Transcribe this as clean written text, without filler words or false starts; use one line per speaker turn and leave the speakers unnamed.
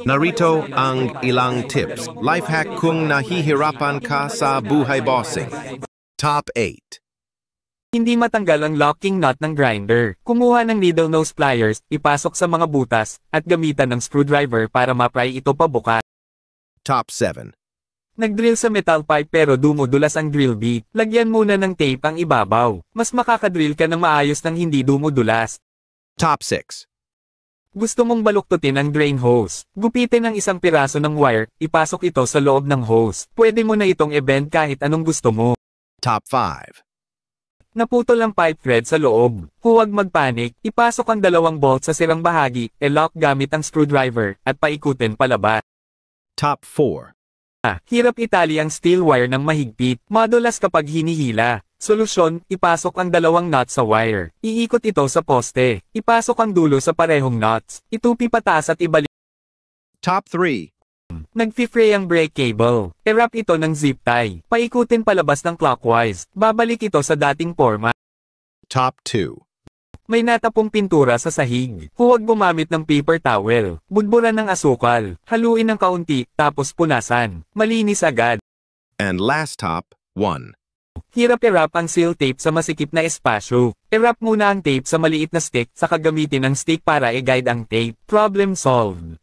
Narito ang ilang tips. Life hack kung nahihirapan ka sa buhay bossing. Top 8.
Hindi matanggal ang locking nut ng grinder. Kumuha ng needle nose pliers, ipasok sa mga butas, at gamitan ng screwdriver para mapry ito pabukas.
Top 7.
Nagdrill sa metal pipe pero dumudulas ang drill bit. Lagyan muna ng tape ang ibabaw. Mas makakadrill ka ng maayos nang hindi dumudulas.
Top 6.
Gusto mong baluktutin ang drain hose. Gupitin ang isang piraso ng wire, ipasok ito sa loob ng hose. Pwede mo na itong i-bend kahit anong gusto mo.
Top 5.
Naputol ang pipe thread sa loob. Huwag magpanik, ipasok ang dalawang bolt sa sirang bahagi, i-lock gamit ang screwdriver, at paikutin palabas.
Top 4.
Hirap itali ang steel wire ng mahigpit, madulas kapag hinihila. Solusyon, ipasok ang dalawang nut sa wire. Iikot ito sa poste. Ipasok ang dulo sa parehong nuts. Itupi pataas at ibalik.
Top 3.
Nag-fray ang brake cable. I-wrap ito ng zip tie. Paikutin palabas ng clockwise. Babalik ito sa dating forma.
Top 2.
May natapong pintura sa sahig. Huwag gumamit ng paper towel. Budburan ng asukal. Haluin ng kaunti, tapos punasan. Malinis agad.
And last top 1.
Hirap i-wrap ang seal tape sa masikip na espasyo. I-wrap muna ang tape sa maliit na stick, saka gamitin ang stick para i-guide ang tape. Problem solved.